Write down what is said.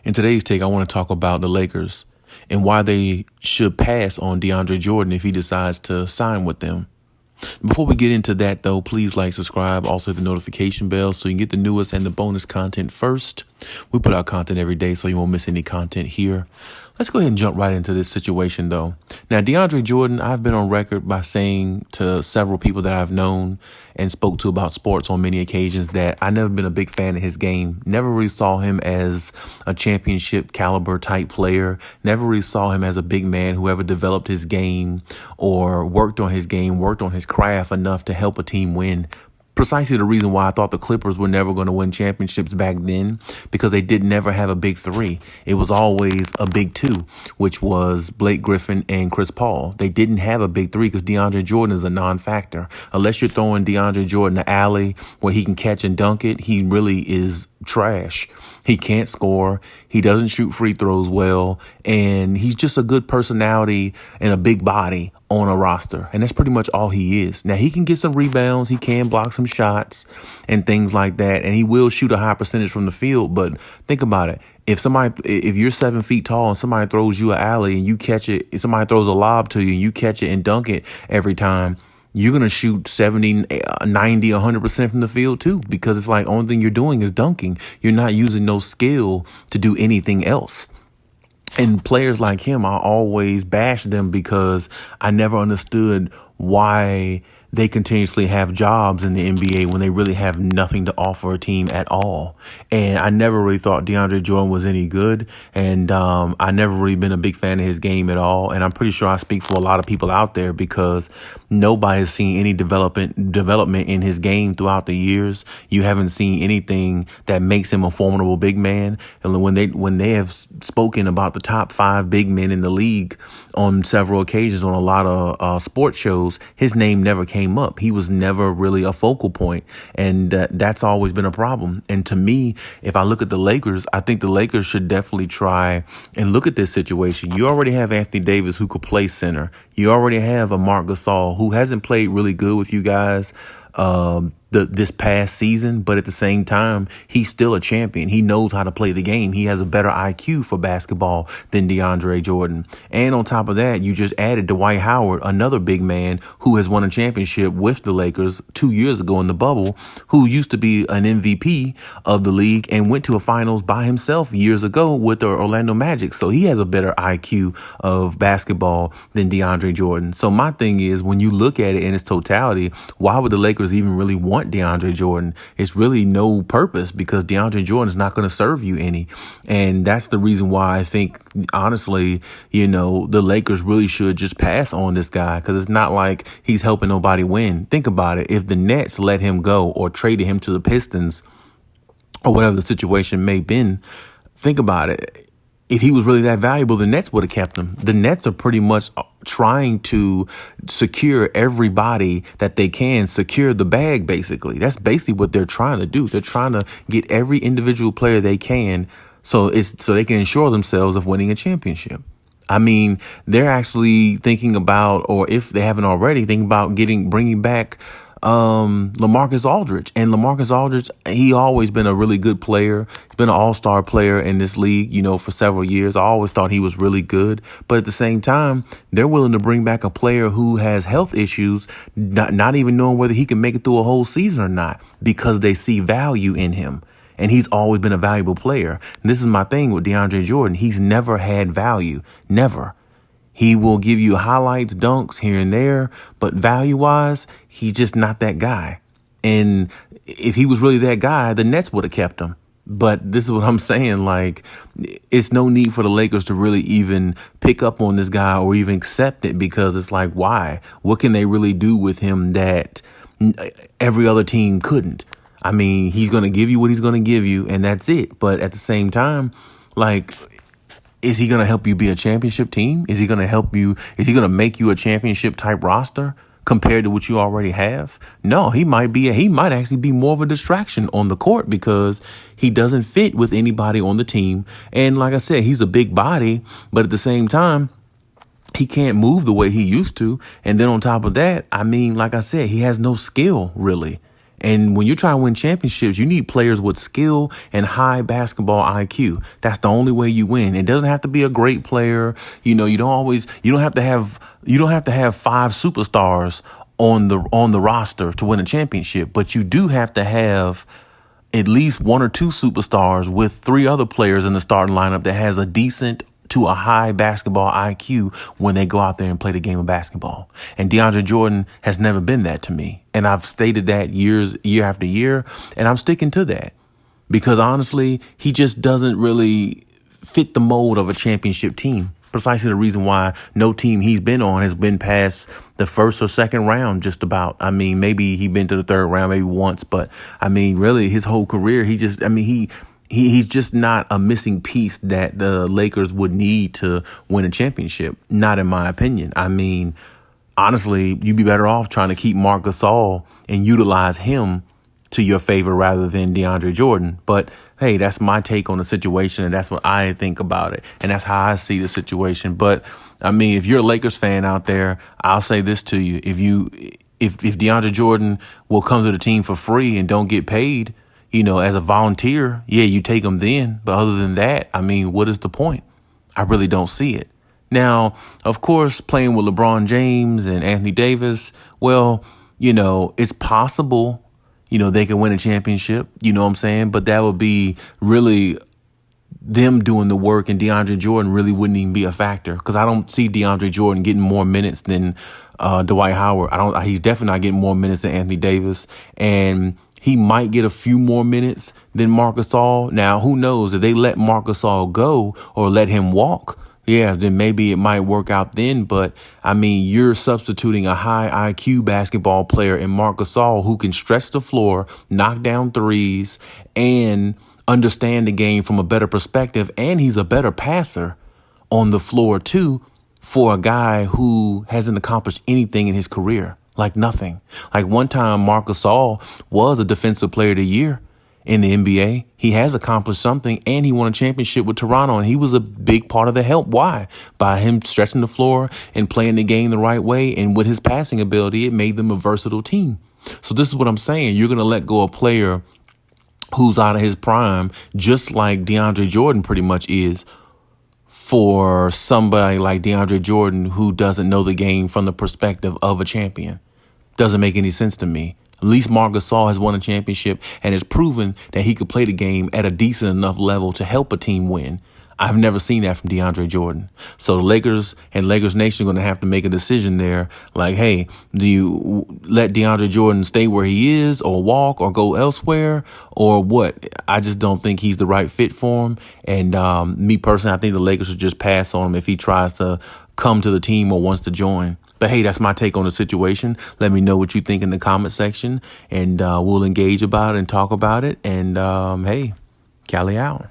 In today's take, I want to talk about the Lakers and why they should pass on Deandre Jordan if he decides to sign with them. Before we get into that, though, please like, subscribe, also hit the notification bell so you can get the newest and the bonus content first. We put out content every day, so you won't miss any content here. Let's go ahead and jump right into this situation, though. Now, Deandre Jordan, I've been on record by saying to several people that I've known and spoke to about sports on many occasions that I've never been a big fan of his game. Never really saw him as a championship caliber type player. Never really saw him as a big man who ever developed his game or worked on his game, worked on his craft enough to help a team win. Precisely the reason why I thought the Clippers were never going to win championships back then, because they did never have a big three. It was always a big two, which was Blake Griffin and Chris Paul. They didn't have a big three because Deandre Jordan is a non-factor. Unless you're throwing Deandre Jordan the alley where he can catch and dunk it, he really is trash. He can't score. He doesn't shoot free throws well. And he's just a good personality and a big body on a roster. And that's pretty much all he is. Now, he can get some rebounds. He can block some shots and things like that. And he will shoot a high percentage from the field. But think about it. If you're 7 feet tall and somebody throws you an alley and you catch it, if somebody throws a lob to you and you catch it and dunk it every time, you're going to shoot 70, 90, 100% from the field, too, because it's like only thing you're doing is dunking. You're not using no skill to do anything else. And players like him, I always bash them because I never understood why they continuously have jobs in the NBA when they really have nothing to offer a team at all. And I never really thought Deandre Jordan was any good. And I never really been a big fan of his game at all. And I'm pretty sure I speak for a lot of people out there because nobody has seen any development in his game throughout the years. You haven't seen anything that makes him a formidable big man. And when they have spoken about the top 5 big men in the league on several occasions on a lot of sports shows, his name never came up. He was never really a focal point, and that's always been a problem. And to me, if I look at the Lakers, I think the Lakers should definitely try and look at this situation. You already have Anthony Davis who could play center. You already have a Marc Gasol who hasn't played really good with you guys this past season, but at the same time, he's still a champion. He knows how to play the game. He has a better IQ for basketball than Deandre Jordan. And on top of that, you just added Dwight Howard, another big man who has won a championship with the Lakers 2 years ago in the bubble, who used to be an MVP of the league and went to a finals by himself years ago with the Orlando Magic. So he has a better IQ of basketball than Deandre Jordan. So my thing is, when you look at it in its totality, why would the Lakers even really want Deandre Jordan? It's really no purpose because Deandre Jordan is not going to serve you any. And that's the reason why I think, honestly, the Lakers really should just pass on this guy, because it's not like he's helping nobody win. Think about it. If the Nets let him go or traded him to the Pistons or whatever the situation may have been, think about it. If he was really that valuable, the Nets would have kept him. The Nets are pretty much trying to secure everybody that they can, secure the bag, basically. That's basically what they're trying to do. They're trying to get every individual player they can so they can ensure themselves of winning a championship. I mean, they're actually thinking about, or if they haven't already, thinking about bringing back LaMarcus Aldridge. And LaMarcus Aldridge, he always been a really good player. He's been an all-star player in this league, for several years. I always thought he was really good. But at the same time, they're willing to bring back a player who has health issues, not even knowing whether he can make it through a whole season or not, because they see value in him. And he's always been a valuable player. And this is my thing with Deandre Jordan. He's never had value. Never. He will give you highlights, dunks here and there, but value-wise, he's just not that guy. And if he was really that guy, the Nets would have kept him. But this is what I'm saying. Like, it's no need for the Lakers to really even pick up on this guy or even accept it, because it's like, why? What can they really do with him that every other team couldn't? I mean, he's going to give you what he's going to give you, and that's it. But at the same time, like, is he going to help you be a championship team? Is he going to help you? Is he going to make you a championship type roster compared to what you already have? No, he might actually be more of a distraction on the court because he doesn't fit with anybody on the team. And like I said, he's a big body, but at the same time, he can't move the way he used to. And then on top of that, I mean, like I said, he has no skill really. And when you're trying to win championships, you need players with skill and high basketball IQ. That's the only way you win. It doesn't have to be a great player. You don't have to have 5 superstars on the roster to win a championship, but you do have to have at least 1 or 2 superstars with 3 other players in the starting lineup that has a decent to a high basketball IQ when they go out there and play the game of basketball. And DeAndre Jordan has never been that to me. And I've stated that year after year, and I'm sticking to that because honestly, he just doesn't really fit the mold of a championship team. Precisely the reason why no team he's been on has been past the first or second round, just about. I mean, maybe he's been to the third round, maybe once, but I mean, really his whole career, he's just not a missing piece that the Lakers would need to win a championship. Not in my opinion. I mean, honestly, you'd be better off trying to keep Marc Gasol and utilize him to your favor rather than DeAndre Jordan. But hey, that's my take on the situation, and that's what I think about it, and that's how I see the situation. But I mean, if you're a Lakers fan out there, I'll say this to you: if DeAndre Jordan will come to the team for free and don't get paid, as a volunteer, yeah, you take him then. But other than that, I mean, what is the point? I really don't see it. Now, of course, playing with LeBron James and Anthony Davis, well, it's possible. They can win a championship, you know what I'm saying? But that would be really them doing the work, and DeAndre Jordan really wouldn't even be a factor because I don't see DeAndre Jordan getting more minutes than Dwight Howard. He's definitely not getting more minutes than Anthony Davis, and he might get a few more minutes than Marc Gasol. Now, who knows if they let Marc Gasol go or let him walk? Yeah, then maybe it might work out then. But I mean, you're substituting a high IQ basketball player in Marc Gasol who can stretch the floor, knock down threes, and understand the game from a better perspective. And he's a better passer on the floor, too, for a guy who hasn't accomplished anything in his career. Like nothing. Like one time, Marc Gasol was a defensive player of the year in the NBA. He has accomplished something, and he won a championship with Toronto, and he was a big part of the help. Why? By him stretching the floor and playing the game the right way, and with his passing ability, it made them a versatile team. So this is what I'm saying. You're going to let go a player who's out of his prime, just like DeAndre Jordan pretty much is, for somebody like DeAndre Jordan who doesn't know the game from the perspective of a champion. Doesn't make any sense to me. At least Marc Gasol has won a championship and has proven that he could play the game at a decent enough level to help a team win. I've never seen that from DeAndre Jordan. So the Lakers and Lakers Nation are going to have to make a decision there. Like, hey, do you let DeAndre Jordan stay where he is or walk or go elsewhere or what? I just don't think he's the right fit for him. And me personally, I think the Lakers should just pass on him if he tries to come to the team or wants to join. But hey, that's my take on the situation. Let me know what you think in the comment section, and we'll engage about it and talk about it. And hey, Khaliis out.